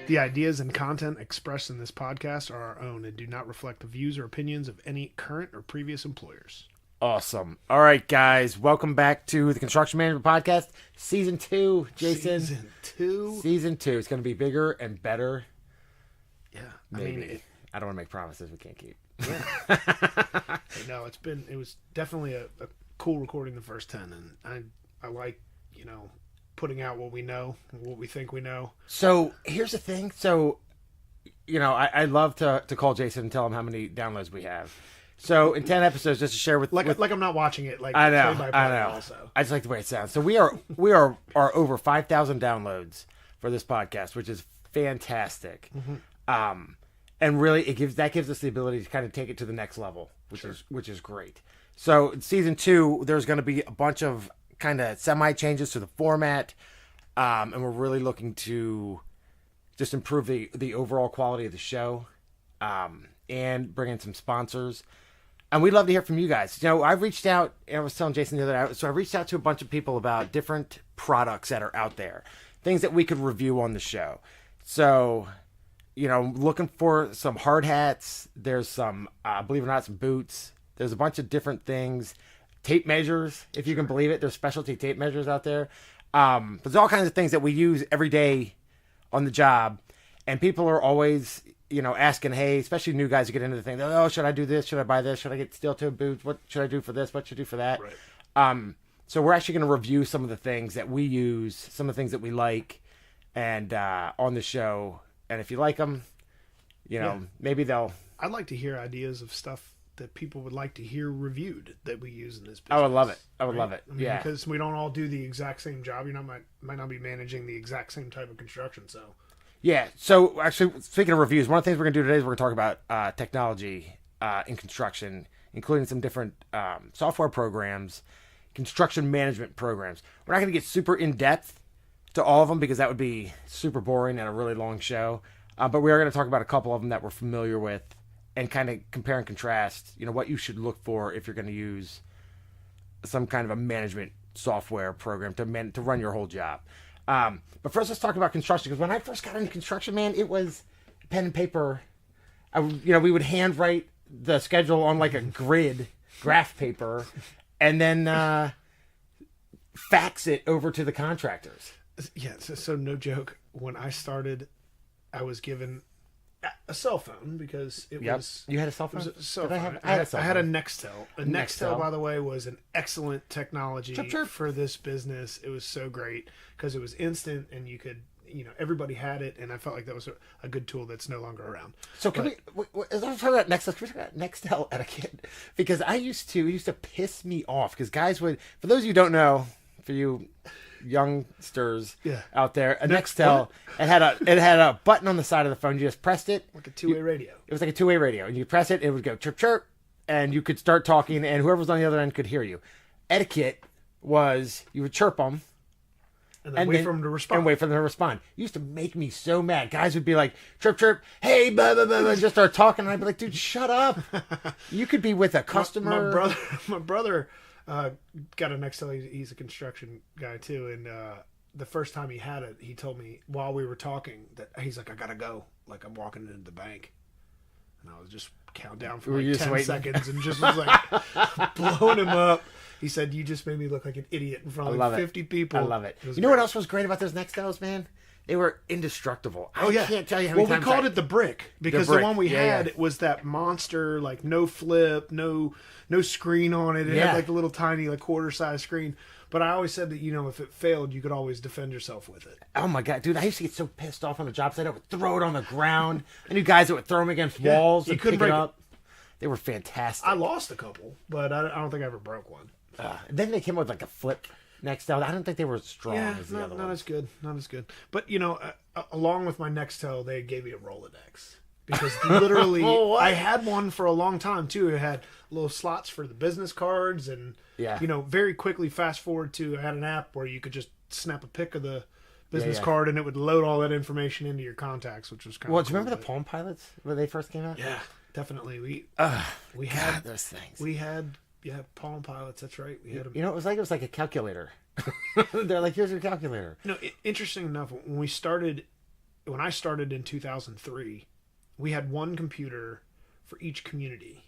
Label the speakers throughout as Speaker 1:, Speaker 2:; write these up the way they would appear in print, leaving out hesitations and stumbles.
Speaker 1: The ideas and content expressed in this podcast are our own and do not reflect the views or opinions of any current or previous employers.
Speaker 2: Awesome. All right, guys. Welcome back to the Construction Management Podcast, Season 2, Jason.
Speaker 1: Season 2?
Speaker 2: Season 2. It's going to be bigger and better.
Speaker 1: Yeah.
Speaker 2: Maybe. I don't want to make promises we can't keep.
Speaker 1: Yeah. No, it was definitely a cool recording the first 10, and I like, putting out what we know, what we think we know.
Speaker 2: So, here's the thing. So, I love to call Jason and tell him how many downloads we have. So in 10 episodes, just to share with
Speaker 1: like I'm not watching it. Like
Speaker 2: I know.
Speaker 1: Also.
Speaker 2: I just like the way it sounds. So we are over 5,000 downloads for this podcast, which is fantastic. Mm-hmm. And really, that gives us the ability to kind of take it to the next level, which is great. So in season 2, there's going to be a bunch of kind of semi changes to the format, and we're really looking to just improve the overall quality of the show, and bring in some sponsors. And we'd love to hear from you guys. I've reached out, and I was telling Jason the other day, so I reached out to a bunch of people about different products that are out there, things that we could review on the show. So, looking for some hard hats. There's some, believe it or not, some boots. There's a bunch of different things. Tape measures, if you can believe it. There's specialty tape measures out there. There's all kinds of things that we use every day on the job. And people are always asking, hey, especially new guys who get into the thing, oh, should I do this? Should I buy this? Should I get steel-toe boots? What should I do for this? What should I do for that?
Speaker 1: Right.
Speaker 2: So we're actually going to review some of the things that we use, some of the things that we like, and on the show. And if you like them, maybe they'll...
Speaker 1: I'd like to hear ideas of stuff that people would like to hear reviewed that we use in this business.
Speaker 2: I would love it. I would love it. Yeah.
Speaker 1: Because we don't all do the exact same job. Might not be managing the exact same type of construction, so...
Speaker 2: Yeah, so actually, speaking of reviews, one of the things we're going to do today is we're going to talk about technology in construction, including some different software programs, construction management programs. We're not going to get super in-depth to all of them because that would be super boring and a really long show, but we are going to talk about a couple of them that we're familiar with and kind of compare and contrast, what you should look for if you're going to use some kind of a management software program to run your whole job. But first, let's talk about construction, because when I first got into construction, man, it was pen and paper. We would handwrite the schedule on like a grid, graph paper, and then fax it over to the contractors.
Speaker 1: Yeah, so no joke. When I started, I was given a cell phone because it was...
Speaker 2: You had a cell phone?
Speaker 1: It was a cell
Speaker 2: I
Speaker 1: phone.
Speaker 2: had a cell phone.
Speaker 1: I had a Nextel. A Nextel, by the way, was an excellent technology
Speaker 2: Chirp.
Speaker 1: for this business. It was so great because it was instant and you could, everybody had it, and I felt like that was a good tool that's no longer around.
Speaker 2: So as I'm talking about Nextel, can we talk about Nextel etiquette? Because it used to piss me off because guys would, for those of you who don't know, for you youngsters out there, a Nextel, it had a button on the side of the phone. You just pressed it,
Speaker 1: like a two-way radio.
Speaker 2: It was like a two-way radio, and you press it, it would go chirp chirp, and you could start talking, and whoever was on the other end could hear you. Etiquette was you would chirp them,
Speaker 1: and wait for them to respond.
Speaker 2: It used to make me so mad. Guys would be like, chirp chirp, hey, blah blah blah, and just start talking, and I'd be like, dude, shut up. You could be with a customer.
Speaker 1: My brother. Got a Nextel. He's a construction guy too, and the first time he had it, he told me while we were talking that he's like, I gotta go, like I'm walking into the bank, and I was just count down for like 10 seconds and just was like blowing him up. He said, you just made me look like an idiot in front of like 50 people.
Speaker 2: I love it. What else was great about those Nextels, man? They were indestructible. I can't tell you how many times.
Speaker 1: Well, we called it the brick because the one we had was that monster, like no flip, no screen on it. It had like the little tiny, like quarter-size screen. But I always said that, if it failed, you could always defend yourself with it.
Speaker 2: Oh, my God. Dude, I used to get so pissed off on the job site. I would throw it on the ground. I knew guys that would throw them against walls and pick it up. They were fantastic.
Speaker 1: I lost a couple, but I don't think I ever broke one.
Speaker 2: Then they came with like a flip Nextel. I don't think they were as strong as the other ones.
Speaker 1: Not as good. But, along with my Nextel, they gave me a Rolodex. Because literally, I had one for a long time, too. It had little slots for the business cards. And, very quickly fast forward to, I had an app where you could just snap a pic of the business card and it would load all that information into your contacts, which was kind of
Speaker 2: Well, do you remember the Palm Pilots when they first came out?
Speaker 1: Yeah, definitely. We
Speaker 2: had those things.
Speaker 1: We had... Yeah, Palm Pilots. That's right. We had them.
Speaker 2: It was like a calculator. They're like, here's your calculator.
Speaker 1: Interesting enough, when we started when I started in 2003, we had one computer for each community.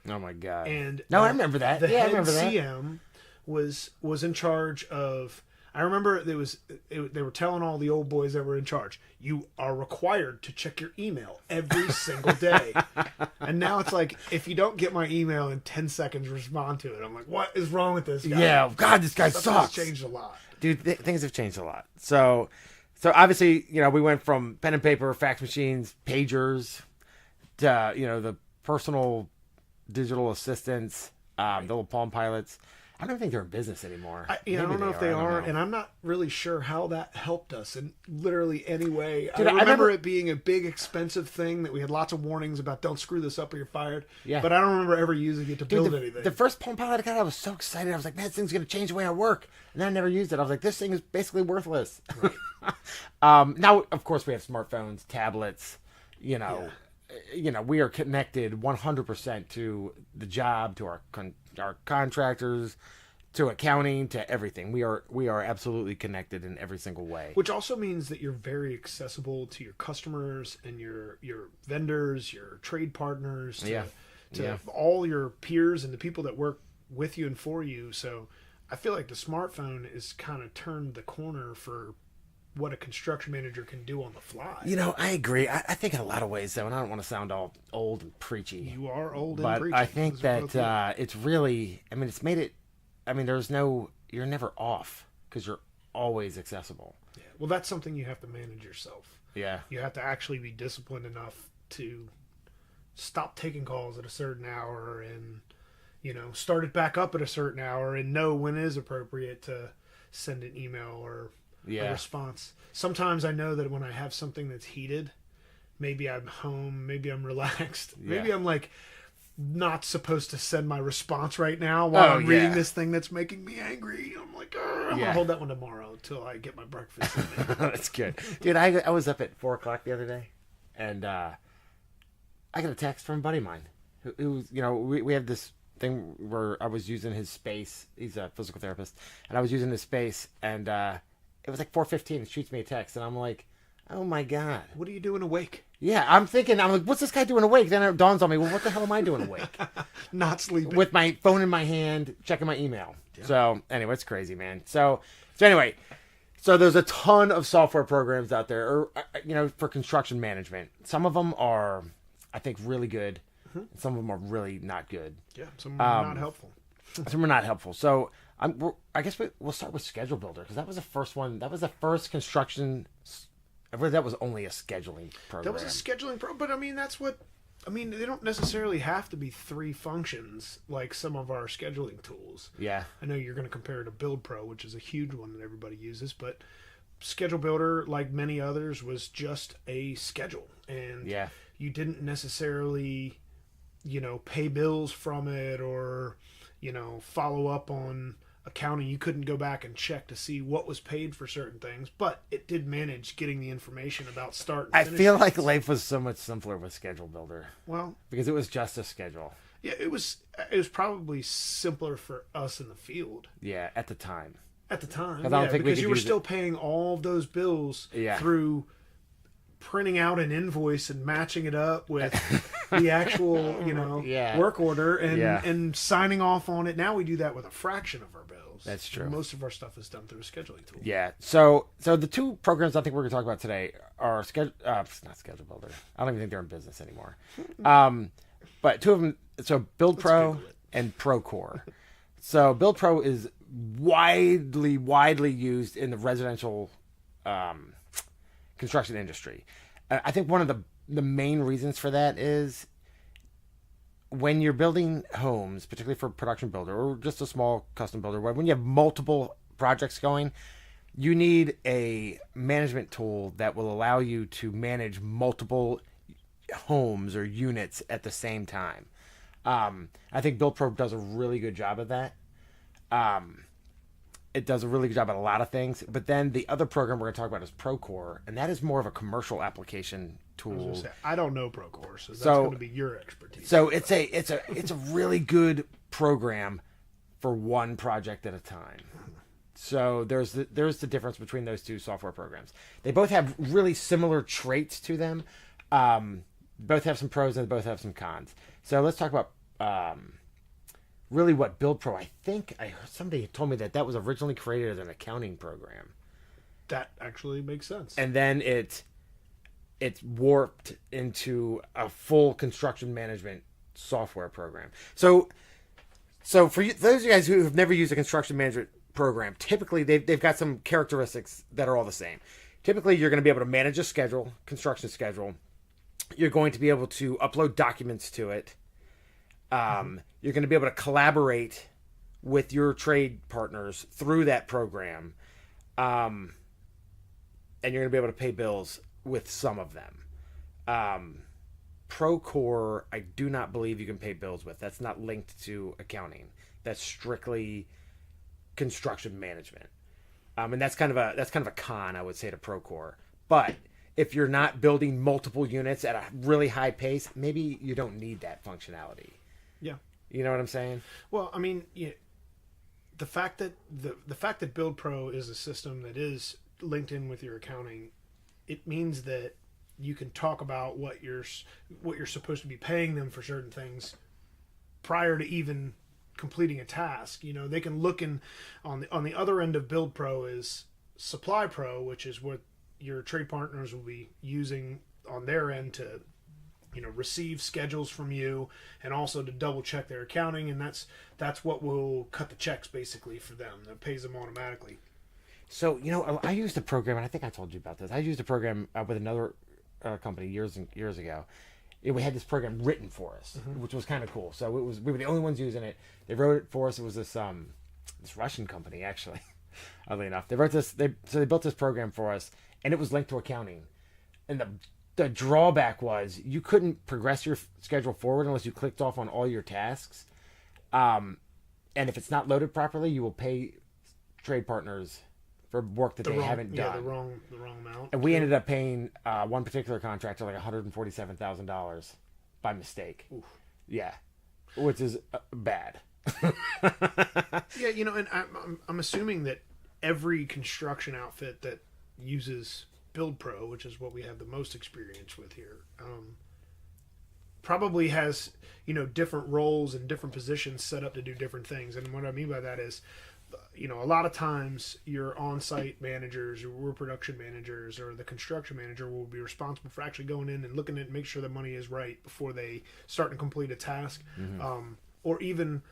Speaker 2: Oh my God!
Speaker 1: And
Speaker 2: no, I remember that.
Speaker 1: The
Speaker 2: I
Speaker 1: head
Speaker 2: remember that.
Speaker 1: CM was in charge of. I remember they were telling all the old boys that were in charge, you are required to check your email every single day. And now it's like, if you don't get my email in 10 seconds, respond to it. I'm like, what is wrong with this guy?
Speaker 2: Yeah, God, this guy
Speaker 1: Stuff
Speaker 2: sucks.
Speaker 1: has changed a lot.
Speaker 2: Dude, things have changed a lot. So obviously, we went from pen and paper, fax machines, pagers, to, the personal digital assistants, the little Palm Pilots. I don't think they're in business anymore.
Speaker 1: I don't know if they are, and I'm not really sure how that helped us in literally any way. Dude, I remember it being a big, expensive thing that we had lots of warnings about, don't screw this up or you're fired. Yeah. But I don't remember ever using it to build anything.
Speaker 2: The first Palm Pilot I got, I was so excited. I was like, man, this thing's going to change the way I work. And then I never used it. I was like, this thing is basically worthless. Right. Now, of course, we have smartphones, tablets, we are connected 100% to the job, to our contractors, to accounting, to everything. We are absolutely connected in every single way.
Speaker 1: Which also means that you're very accessible to your customers and your vendors, your trade partners, to all your peers and the people that work with you and for you. So I feel like the smartphone is kind of turned the corner for what a construction manager can do on the fly.
Speaker 2: I agree. I think in a lot of ways, though, and I don't want to sound all old and preachy.
Speaker 1: You are old
Speaker 2: and
Speaker 1: preachy.
Speaker 2: But I think that it's really, it's made it, you're never off because you're always accessible.
Speaker 1: Yeah. Well, that's something you have to manage yourself.
Speaker 2: Yeah.
Speaker 1: You have to actually be disciplined enough to stop taking calls at a certain hour and, start it back up at a certain hour and know when it is appropriate to send an email or a response. Sometimes I know that when I have something that's heated, maybe I'm home, maybe I'm relaxed, maybe I'm like not supposed to send my response right now while I'm reading this thing that's making me angry. I'm like, I'm gonna hold that one tomorrow until I get my breakfast in me.
Speaker 2: That's good, dude. I was up at 4:00 the other day, and I got a text from a buddy of mine who's we have this thing where I was using his space. He's a physical therapist, and I was using his space, and it was like 4:15. It shoots me a text, and I'm like, oh my God.
Speaker 1: What are you doing awake?
Speaker 2: Yeah, I'm like, what's this guy doing awake? Then it dawns on me, well, what the hell am I doing awake?
Speaker 1: Not sleeping.
Speaker 2: With my phone in my hand, checking my email. Yeah. So anyway, it's crazy, man. So anyway, there's a ton of software programs out there, or for construction management. Some of them are, I think, really good. Mm-hmm. And some of them are really not good.
Speaker 1: Yeah, some of them are not helpful.
Speaker 2: Some are not helpful. So I guess we'll start with Schedule Builder because that was the first one. That was the first construction. That was only a scheduling program.
Speaker 1: That was a scheduling program, but that's what. They don't necessarily have to be 3 functions like some of our scheduling tools.
Speaker 2: Yeah.
Speaker 1: I know you're going to compare it to Build Pro, which is a huge one that everybody uses, but Schedule Builder, like many others, was just a schedule, and you didn't necessarily, pay bills from it or, follow up on accounting. You couldn't go back and check to see what was paid for certain things, but it did manage getting the information about start and finish.
Speaker 2: I feel like life was so much simpler with Schedule Builder.
Speaker 1: Well,
Speaker 2: because it was just a schedule.
Speaker 1: Yeah, it was probably simpler for us in the field.
Speaker 2: Yeah, at the time.
Speaker 1: Because you were still paying all of those bills through printing out an invoice and matching it up with the actual, work order and signing off on it. Now we do that with a fraction of our bills.
Speaker 2: That's true.
Speaker 1: Most of our stuff is done through a scheduling tool.
Speaker 2: Yeah. So the 2 programs I think we're going to talk about today are not Schedule Builder. I don't even think they're in business anymore. But 2 of them. So Build Pro and Procore. So Build Pro is widely used in the residential construction industry. I think one of the main reasons for that is when you're building homes, particularly for a production builder or just a small custom builder, when you have multiple projects going, you need a management tool that will allow you to manage multiple homes or units at the same time. I think Build Pro does a really good job of that. It does a really good job at a lot of things, but then the other program we're going to talk about is Procore, and that is more of a commercial application tool.
Speaker 1: I don't know Procore, so that's going to be your expertise.
Speaker 2: So it's a really good program for one project at a time. So there's the difference between those two software programs. They both have really similar traits to them. Both have some pros and both have some cons. So let's talk about really what Build Pro. I think somebody told me that was originally created as an accounting program.
Speaker 1: That actually makes sense.
Speaker 2: And then it's warped into a full construction management software program. So for you, those of you guys who have never used a construction management program, typically they've got some characteristics that are all the same. Typically, you're going to be able to manage a schedule, construction schedule. You're going to be able to upload documents to it. You're going to be able to collaborate with your trade partners through that program. And you're going to be able to pay bills with some of them. Procore, I do not believe you can pay bills with. That's not linked to accounting. That's strictly construction management. And that's kind of a con, I would say, to Procore. But if you're not building multiple units at a really high pace, maybe you don't need that functionality.
Speaker 1: Yeah.
Speaker 2: You know what I'm saying?
Speaker 1: Well, I mean, the fact that the fact that Build Pro is a system that is linked in with your accounting, it means that you can talk about what you're supposed to be paying them for certain things prior to even completing a task. You know, they can look in on the other end of Build Pro is Supply Pro, which is what your trade partners will be using on their end to, you know, receive schedules from you and also to double check their accounting, and that's what will cut the checks basically for them. That pays them automatically.
Speaker 2: So, you know, I used a program, and I think I told you about this. I used a program with another company years ago. We had this program written for us, which was kind of cool. So we were the only ones using it. They wrote it for us. It was this Russian company, actually. Oddly enough, they built this program for us, and it was linked to accounting. And the drawback was you couldn't progress your schedule forward unless you clicked off on all your tasks. And if it's not loaded properly, you will pay trade partners for work that they haven't done.
Speaker 1: Yeah, the wrong amount.
Speaker 2: And we ended up paying one particular contractor like $147,000 by mistake.
Speaker 1: Oof.
Speaker 2: Yeah, which is bad.
Speaker 1: Yeah, you know, and I'm assuming that every construction outfit that uses Build Pro, which is what we have the most experience with here, probably has, you know, different roles and different positions set up to do different things. And what I mean by that is, you know, a lot of times your on-site managers or production managers or the construction manager will be responsible for actually going in and looking at make sure the money is right before they start to complete a task. Or even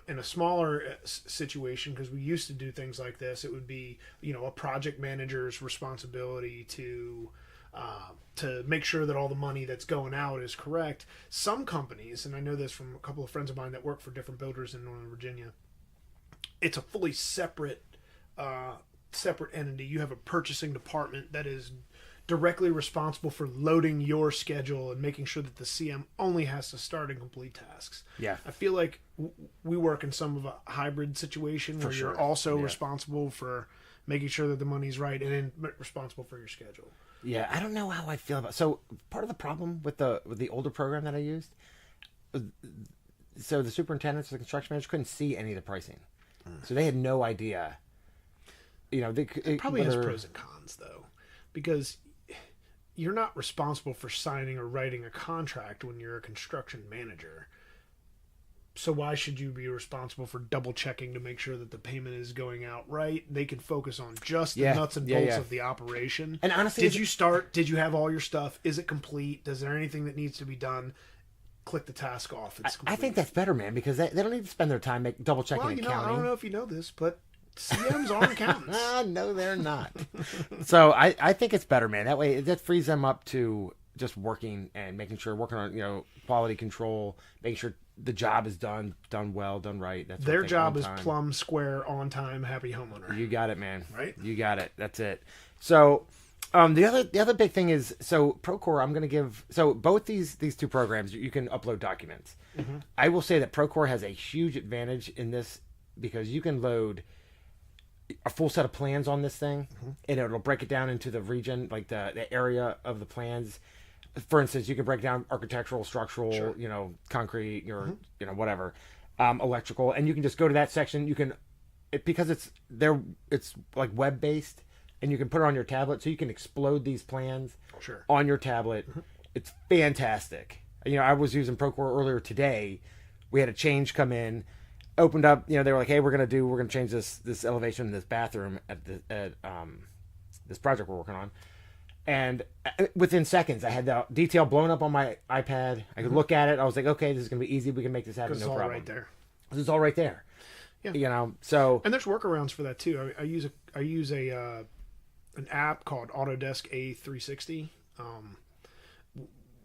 Speaker 1: in a smaller situation, because we used to do things like this, it would be, you know, a project manager's responsibility to make sure that all the money that's going out is correct. Some companies, and I know this from a couple of friends of mine that work for different builders in Northern Virginia, it's a fully separate entity. You have a purchasing department that is directly responsible for loading your schedule and making sure that the CM only has to start and complete tasks.
Speaker 2: Yeah.
Speaker 1: I feel like we work in some of a hybrid situation where you're also responsible for making sure that the money's right and then responsible for your schedule.
Speaker 2: Yeah, I don't know how I feel about. So part of the problem with the older program that I used, so the superintendents, the construction managers couldn't see any of the pricing, so they had no idea. You know,
Speaker 1: it probably has pros and cons though, because you're not responsible for signing or writing a contract when you're a construction manager. So why should you be responsible for double checking to make sure that the payment is going out right? They can focus on just the nuts and bolts of the operation.
Speaker 2: And honestly,
Speaker 1: did you have all your stuff? Is it complete? Is there anything that needs to be done? Click the task off. It's complete.
Speaker 2: I think that's better, man, because they don't need to spend their time double checking accounting.
Speaker 1: I don't know if you know this, but CMs aren't accountants.
Speaker 2: No, they're not. So I think it's better, man. That way, that frees them up to just working and working on, you know, quality control, making sure the job is done well, done right. That's
Speaker 1: their job is plumb, square, on time, happy homeowner.
Speaker 2: You got it, man.
Speaker 1: Right?
Speaker 2: You got it. That's it. So, the other big thing is, so Procore, I'm going to give, so both these two programs, you can upload documents. Mm-hmm. I will say that Procore has a huge advantage in this because you can load a full set of plans on this thing, and it'll break it down into the region, like the area of the plans. For instance, you can break down architectural, structural, you know, concrete, or you know, whatever, electrical, and you can just go to that section. You can because it's like web based, and you can put it on your tablet, so you can explode these plans
Speaker 1: Sure.
Speaker 2: on your tablet. It's fantastic. I was using Procore earlier today. We had a change come in, opened up. They were like, "Hey, we're gonna change this elevation in this bathroom at this project we're working on." And within seconds, I had the detail blown up on my iPad. I could look at it. I was like, "Okay, this is gonna be easy. We can make this happen. No problem."
Speaker 1: Right there.
Speaker 2: This is all right there.
Speaker 1: Yeah.
Speaker 2: So
Speaker 1: and there's workarounds for that too. I use an app called Autodesk A360.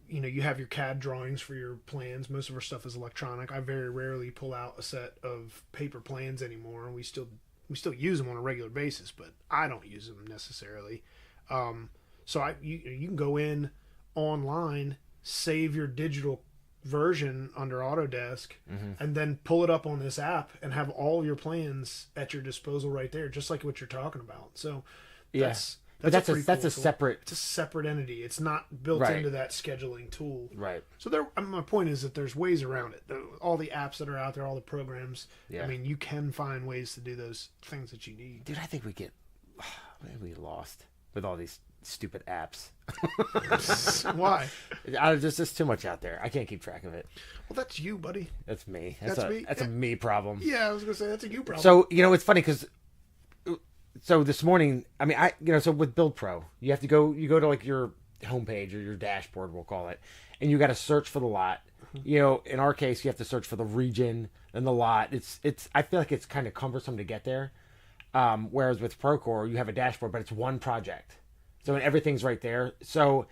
Speaker 1: You have your CAD drawings for your plans. Most of our stuff is electronic. I very rarely pull out a set of paper plans anymore. We still use them on a regular basis, but I don't use them necessarily. So you can go in online, save your digital version under Autodesk, and then pull it up on this app and have all your plans at your disposal right there, just like what you're talking about. So that's
Speaker 2: a separate.
Speaker 1: It's a separate entity. It's not built into that scheduling tool.
Speaker 2: Right.
Speaker 1: So my point is that there's ways around it. All the apps that are out there, all the programs.
Speaker 2: Yeah.
Speaker 1: I mean, you can find ways to do those things that you need.
Speaker 2: Dude, I think we lost with all these stupid apps.
Speaker 1: Why?
Speaker 2: There's just too much out there. I can't keep track of it.
Speaker 1: Well, that's you, buddy.
Speaker 2: That's me.
Speaker 1: That's me.
Speaker 2: That's a me problem.
Speaker 1: Yeah, I was gonna say that's a you problem.
Speaker 2: So it's funny because. So this morning, so with Build Pro, you have to go to like your homepage or your dashboard, we'll call it, and you got to search for the lot. In our case, you have to search for the region and the lot. I feel like it's kind of cumbersome to get there. Whereas with Procore, you have a dashboard, but it's one project. So everything's right there. So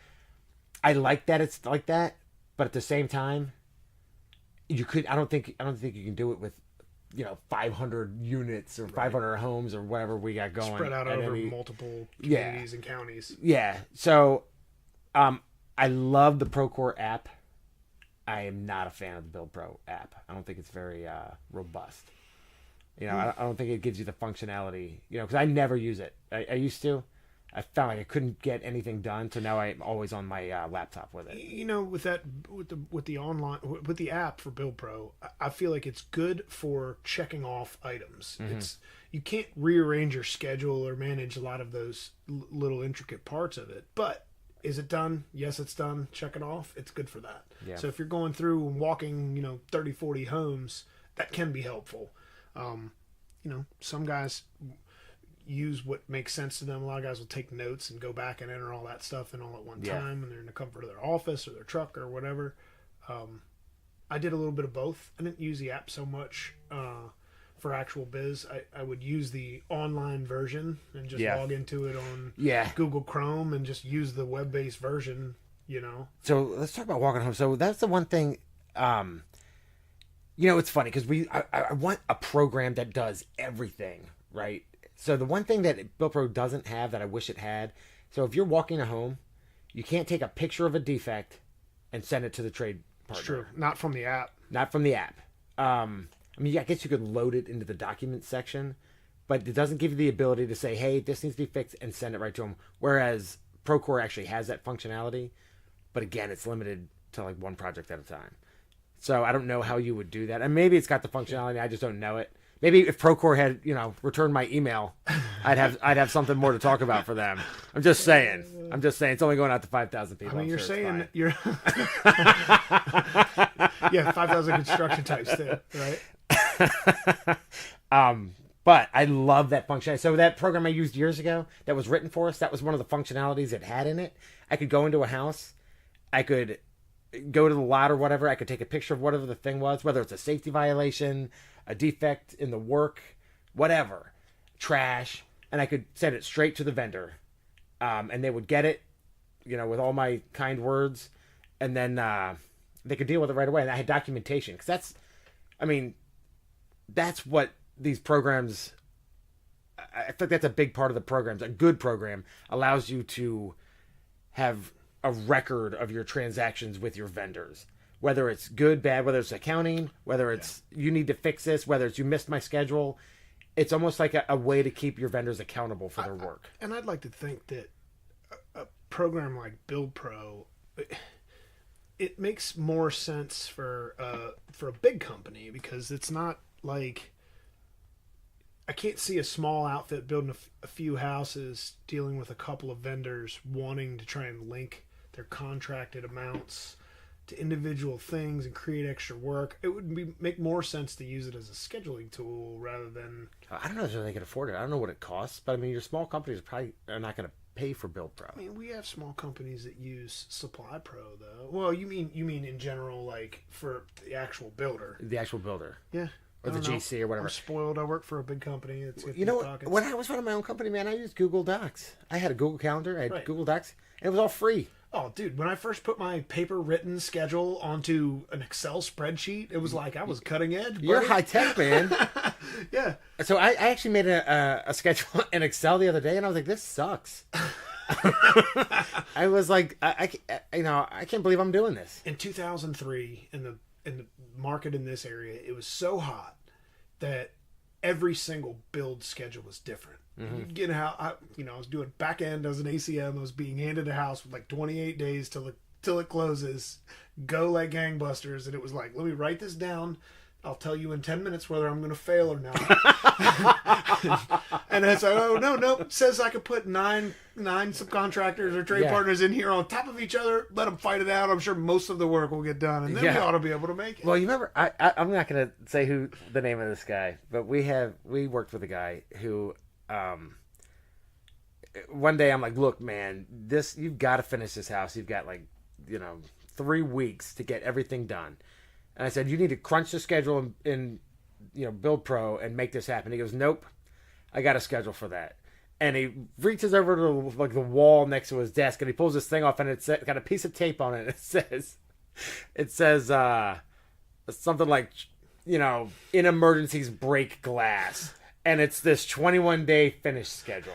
Speaker 2: I like that it's like that, but at the same time, I don't think you can do it with 500 units or 500 homes or whatever we got going.
Speaker 1: Spread out over multiple communities and counties.
Speaker 2: Yeah. So I love the Procore app. I am not a fan of the Build Pro app. I don't think it's very robust. I don't think it gives you the functionality, because I never use it. I used to. I found like I couldn't get anything done, so now I'm always on my laptop with it.
Speaker 1: With the app for Build Pro, I feel like it's good for checking off items. You can't rearrange your schedule or manage a lot of those little intricate parts of it, but is it done? Yes, it's done. Check it off. It's good for that.
Speaker 2: Yeah.
Speaker 1: So if you're going through and walking, 30, 40 homes, that can be helpful. Some guys use what makes sense to them. A lot of guys will take notes and go back and enter all that stuff in all at one time, and they're in the comfort of their office or their truck or whatever. I did a little bit of both. I didn't use the app so much for actual biz. I would use the online version and just log into it on Google Chrome and just use the web-based version,
Speaker 2: So let's talk about walking home. So that's the one thing, it's funny because I want a program that does everything, right? So the one thing that Build Pro doesn't have that I wish it had, so if you're walking a home, you can't take a picture of a defect and send it to the trade partner.
Speaker 1: It's true. Not from the app.
Speaker 2: Not from the app. I guess you could load it into the documents section, but it doesn't give you the ability to say, hey, this needs to be fixed and send it right to them. Whereas Procore actually has that functionality, but again, it's limited to like one project at a time. So I don't know how you would do that. And maybe it's got the functionality, I just don't know it. Maybe if Procore had, returned my email, I'd have something more to talk about for them. I'm just saying. It's only going out to 5,000 people.
Speaker 1: You're saying you're 5,000 construction types too, right?
Speaker 2: But I love that functionality. So that program I used years ago that was written for us, that was one of the functionalities it had in it. I could go into a house, I could go to the lot or whatever, I could take a picture of whatever the thing was, whether it's a safety violation, a defect in the work, whatever, trash, and I could send it straight to the vendor, and they would get it, with all my kind words, and then they could deal with it right away. And I had documentation because that's what these programs. I think that's a big part of the programs. A good program allows you to have a record of your transactions with your vendors. Whether it's good, bad, whether it's accounting, whether it's you need to fix this, whether it's you missed my schedule. It's almost like a way to keep your vendors accountable for their work.
Speaker 1: And I'd like to think that a program like Build Pro, it makes more sense for a big company because it's not like I can't see a small outfit building a few houses, dealing with a couple of vendors, wanting to try and link their contracted amounts to individual things and create extra work. It would make more sense to use it as a scheduling tool rather than...
Speaker 2: I don't know if they can afford it. I don't know what it costs, but I mean, your small companies probably are not going to pay for Build Pro.
Speaker 1: I mean, we have small companies that use Supply Pro, though. Well, you mean in general, like for the actual builder?
Speaker 2: The actual builder.
Speaker 1: Yeah.
Speaker 2: Or the GC or whatever.
Speaker 1: I'm spoiled. I work for a big company.
Speaker 2: You know what? When I was running my own company, man, I used Google Docs. I had a Google Calendar. I had Google Docs. And it was all free.
Speaker 1: Oh, dude, when I first put my paper-written schedule onto an Excel spreadsheet, it was like I was cutting edge. Buddy.
Speaker 2: You're high-tech, man.
Speaker 1: Yeah.
Speaker 2: So I actually made a schedule in Excel the other day, and I was like, this sucks. I was like, I can't believe I'm doing this.
Speaker 1: In 2003, in the market in this area, it was so hot that every single build schedule was different. Mm-hmm. You'd get out, I was doing back end as an ACM. I was being handed a house with like 28 days till it closes. Go like gangbusters, and it was like, let me write this down. I'll tell you in 10 minutes whether I'm going to fail or not. And it's like, oh, no. It says I could put nine subcontractors or trade partners in here on top of each other. Let them fight it out. I'm sure most of the work will get done. And then we ought to be able to make it.
Speaker 2: Well, you remember, I'm not going to say who the name of this guy, but we worked with a guy who, one day I'm like, look, man, you've got to finish this house. You've got 3 weeks to get everything done. And I said, you need to crunch the schedule in Build Pro and make this happen. He goes, nope, I got a schedule for that. And he reaches over to the wall next to his desk and he pulls this thing off and it's got a piece of tape on it. And it says something like, in emergencies, break glass. And it's this 21-day finish schedule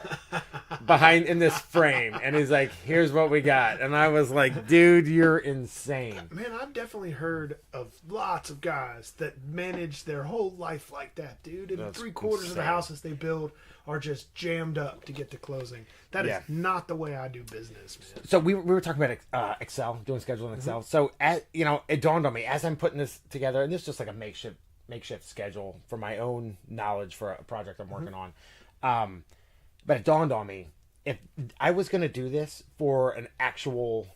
Speaker 2: behind in this frame. And he's like, here's what we got. And I was like, dude, you're insane.
Speaker 1: Man, I've definitely heard of lots of guys that manage their whole life like that, dude. And
Speaker 2: That's
Speaker 1: 3/4
Speaker 2: insane.
Speaker 1: of the houses they build are just jammed up to get to closing. That is not the way I do business, man.
Speaker 2: So we were talking about Excel, doing schedule in Excel. Mm-hmm. So, it dawned on me as I'm putting this together, and this is just like a makeshift schedule for my own knowledge for a project I'm working on. But it dawned on me, if I was going to do this for an actual,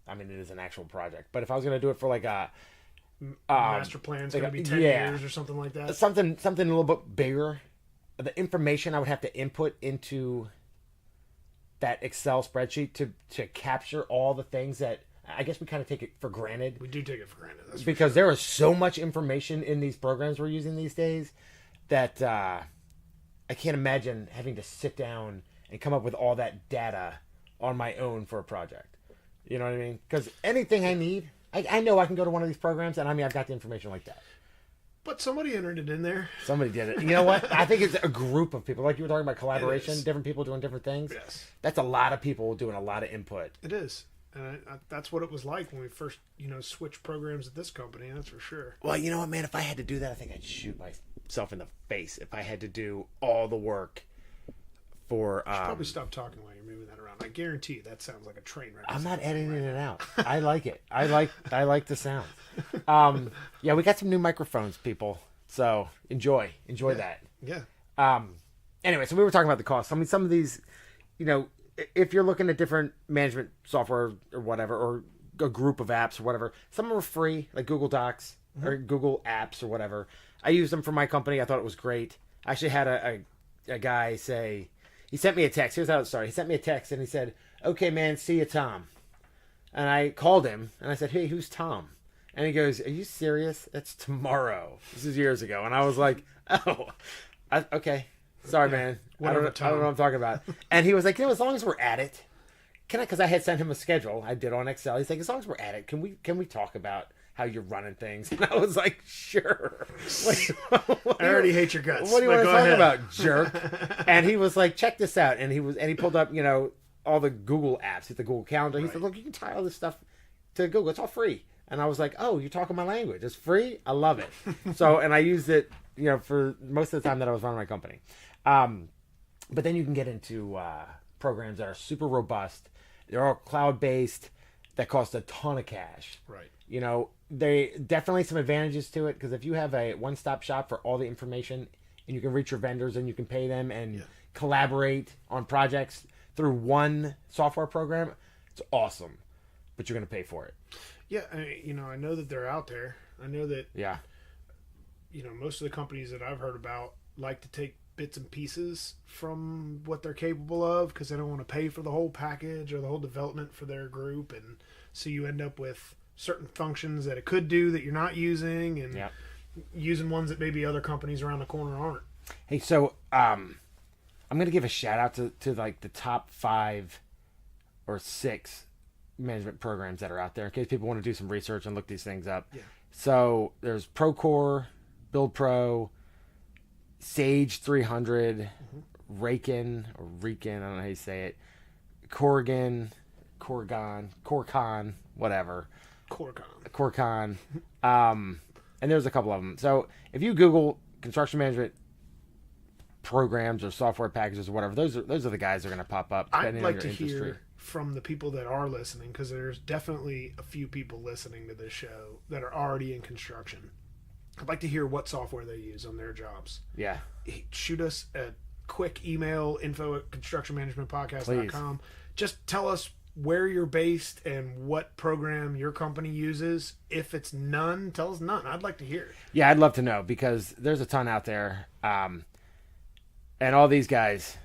Speaker 2: it is an actual project, but if I was going to do it for like a
Speaker 1: master plan's going to be 10 years or something like that.
Speaker 2: Something a little bit bigger, the information I would have to input into that Excel spreadsheet to capture all the things that I guess we kind of take it for granted.
Speaker 1: We do take it for granted. That's
Speaker 2: because there is so much information in these programs we're using these days that I can't imagine having to sit down and come up with all that data on my own for a project. You know what I mean? Because anything I need, I know I can go to one of these programs and I've got the information like that.
Speaker 1: But somebody entered it in there.
Speaker 2: Somebody did it. You know what? I think it's a group of people. Like you were talking about collaboration, different people doing different things.
Speaker 1: Yes.
Speaker 2: That's a lot of people doing a lot of input.
Speaker 1: It is. And that's what it was like when we first, switched programs at this company. That's for sure.
Speaker 2: Well, you know what, man? If I had to do that, I think I'd shoot myself in the face if I had to do all the work for...
Speaker 1: You should probably stop talking while you're moving that around. I guarantee you that sounds like a train wreck.
Speaker 2: I'm not editing it out. I like it. I like the sound. Yeah, we got some new microphones, people. So enjoy that.
Speaker 1: Yeah.
Speaker 2: Anyway, so we were talking about the cost. Some of these, if you're looking at different management software or whatever, or a group of apps or whatever, some of them are free, like Google Docs or Google Apps or whatever. I used them for my company. I thought it was great. I actually had a guy say, he sent me a text. Here's how it started. He sent me a text and he said, okay, man, see you, Tom. And I called him and I said, hey, who's Tom? And he goes, are you serious? That's tomorrow. This is years ago. And I was like, oh, okay. Sorry, man. I don't know what I'm talking about. And he was like, as long as we're at it, because I had sent him a schedule I did on Excel. He's like, as long as we're at it, can we talk about how you're running things? And I was like, sure.
Speaker 1: I already hate your guts.
Speaker 2: What do you want to talk about, jerk? And he was like, check this out. And he pulled up, all the Google apps, the Google Calendar. He said, look, you can tie all this stuff to Google. It's all free. And I was like, oh, you're talking my language. It's free. I love it. And I used it, for most of the time that I was running my company. But then you can get into programs that are super robust. They're all cloud-based that cost a ton of cash.
Speaker 1: Right.
Speaker 2: They definitely some advantages to it because if you have a one-stop shop for all the information and you can reach your vendors and you can pay them and collaborate on projects through one software program. It's awesome, but you're going to pay for it.
Speaker 1: Yeah, I know that they're out there. I know that most of the companies that I've heard about like to take bits and pieces from what they're capable of because they don't want to pay for the whole package or the whole development for their group, and so you end up with certain functions that it could do that you're not using, and using ones that maybe other companies around the corner aren't.
Speaker 2: Hey, so I'm going to give a shout out to like the top 5 or 6 management programs that are out there in case people want to do some research and look these things up.
Speaker 1: Yeah.
Speaker 2: So there's Procore, Build Pro, Sage 300, Raken, or Rekin, I don't know how you say it, Corgan, whatever. Corcon. And there's a couple of them. So if you Google construction management programs or software packages or whatever, those are the guys that are going to pop up.
Speaker 1: I'd like to hear from the people that are listening, because there's definitely a few people listening to this show that are already in construction. I'd like to hear what software they use on their jobs.
Speaker 2: Yeah.
Speaker 1: Shoot us a quick email, info@constructionmanagementpodcast.com. Just tell us where you're based and what program your company uses. If it's none, tell us none. I'd like to hear it.
Speaker 2: Yeah, I'd love to know, because there's a ton out there. And all these guys,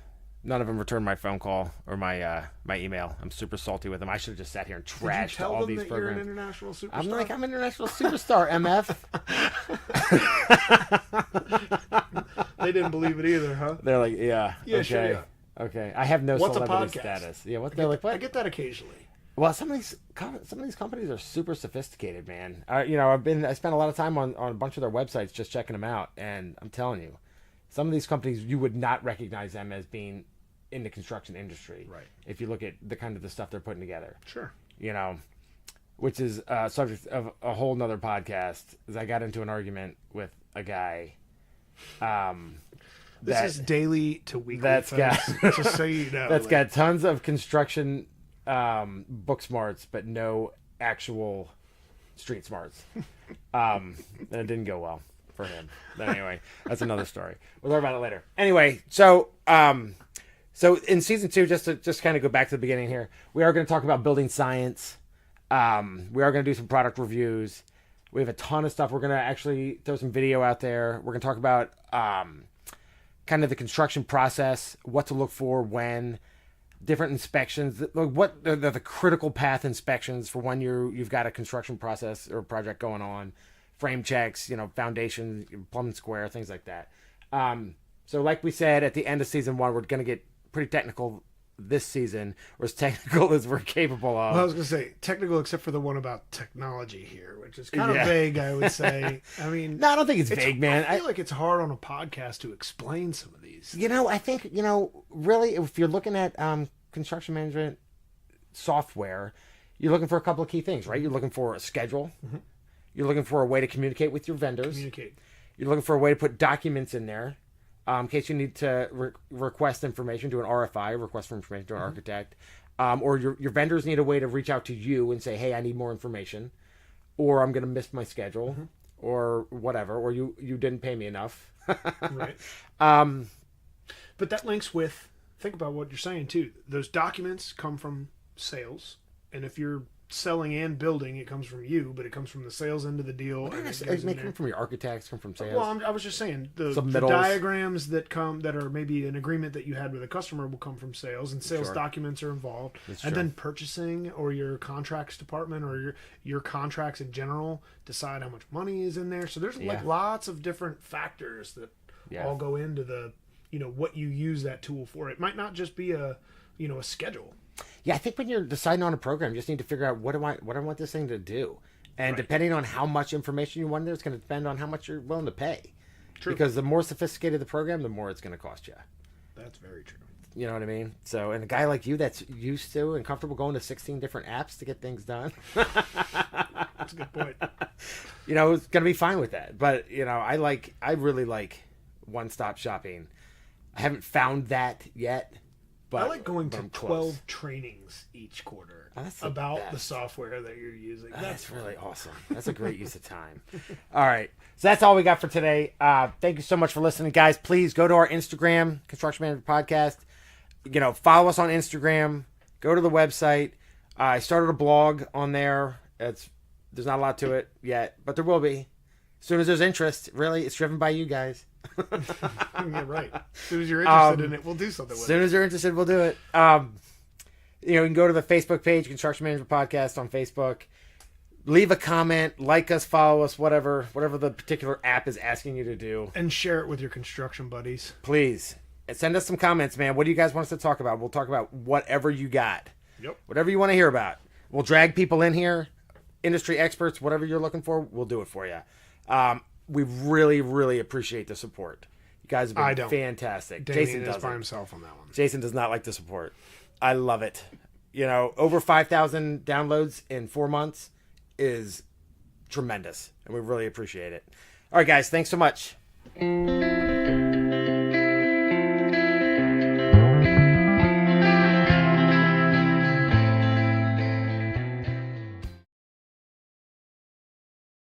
Speaker 2: none of them returned my phone call or my email. I'm super salty with them. I should have just sat here and trashed all these programs.
Speaker 1: You're an international superstar?
Speaker 2: I'm an international superstar, MF.
Speaker 1: They didn't believe it either, huh?
Speaker 2: They're like, yeah, okay.
Speaker 1: Sure.
Speaker 2: Okay, I have no
Speaker 1: What's
Speaker 2: celebrity
Speaker 1: a podcast?
Speaker 2: status. Yeah, what?
Speaker 1: I get that occasionally.
Speaker 2: Well, some of these companies are super sophisticated, man. I spent a lot of time on a bunch of their websites just checking them out, and I'm telling you, some of these companies you would not recognize them as being in the construction industry,
Speaker 1: right?
Speaker 2: If you look at the kind of the stuff they're putting together.
Speaker 1: Sure.
Speaker 2: Which is subject of a whole nother podcast. Is I got into an argument with a guy.
Speaker 1: This is daily to weekly.
Speaker 2: That's got
Speaker 1: just so you know.
Speaker 2: That's got tons of construction book smarts, but no actual street smarts. And it didn't go well for him. But anyway, that's another story. We'll talk about it later. Anyway, so in season 2, just to kind of go back to the beginning here, we are going to talk about building science. We are going to do some product reviews. We have a ton of stuff. We're going to actually throw some video out there. We're going to talk about kind of the construction process, what to look for when, different inspections, what the critical path inspections for when you've got a construction process or project going on, frame checks, foundation, plumb square, things like that. So like we said at the end of season 1, we're going to get pretty technical this season, or as technical as we're capable of.
Speaker 1: Well, I was going to say technical, except for the one about technology here, which is kind of vague, I would say. I mean,
Speaker 2: no, I don't think it's vague, man.
Speaker 1: I feel like it's hard on a podcast to explain some of these.
Speaker 2: I think, really, if you're looking at construction management software, you're looking for a couple of key things, right? You're looking for a schedule. Mm-hmm. You're looking for a way to communicate with your vendors. You're looking for a way to put documents in there. In case you need to request information to an RFI, request for information to an architect, or your vendors need a way to reach out to you and say, hey, I need more information, or I'm going to miss my schedule, or whatever, or you didn't pay me enough.
Speaker 1: Right. But that links with, think about what you're saying too. Those documents come from sales, and if you're selling and building, it comes from you, but it comes from the sales end of the deal.
Speaker 2: It may come from your architects, come from sales.
Speaker 1: Well, I was just saying the diagrams that are maybe an agreement that you had with a customer will come from sales, and sales documents are involved. And then purchasing or your contracts department or your contracts in general decide how much money is in there. So there's like lots of different factors that all go into the what you use that tool for. It might not just be a schedule.
Speaker 2: Yeah, I think when you're deciding on a program, you just need to figure out what I want this thing to do. And depending on how much information you want there, it's going to depend on how much you're willing to pay. True. Because the more sophisticated the program, the more it's going to cost you.
Speaker 1: That's very true.
Speaker 2: You know what I mean? So, and a guy like you that's used to and comfortable going to 16 different apps to get things done.
Speaker 1: That's a good point.
Speaker 2: It's going to be fine with that. But, I really like one-stop shopping. I haven't found that yet. But
Speaker 1: I like going to
Speaker 2: I'm
Speaker 1: 12
Speaker 2: close.
Speaker 1: trainings each quarter
Speaker 2: That's the
Speaker 1: about the
Speaker 2: best.
Speaker 1: software that you're using.
Speaker 2: That's really awesome. That's a great use of time. All right. So that's all we got for today. Thank you so much for listening, guys. Please go to our Instagram, Construction Manager Podcast. Follow us on Instagram. Go to the website. I started a blog on there. There's not a lot to it yet, but there will be. As soon as there's interest, really, it's driven by you guys.
Speaker 1: Yeah, right. As soon as you're interested in it, we'll do something with it.
Speaker 2: As soon as you're interested, we'll do it. You can go to the Facebook page, Construction Management Podcast on Facebook. Leave a comment, like us, follow us, whatever the particular app is asking you to do.
Speaker 1: And share it with your construction buddies.
Speaker 2: Please. And send us some comments, man. What do you guys want us to talk about? We'll talk about whatever you got.
Speaker 1: Yep.
Speaker 2: Whatever you want to hear about. We'll drag people in here, industry experts, whatever you're looking for, we'll do it for you. We really, really appreciate the support. You guys have been fantastic.
Speaker 1: Damien
Speaker 2: Jason
Speaker 1: is
Speaker 2: doesn't.
Speaker 1: by himself on that one.
Speaker 2: Jason does not like the support. I love it. Over 5,000 downloads in 4 months is tremendous, and we really appreciate it. All right, guys, thanks so much.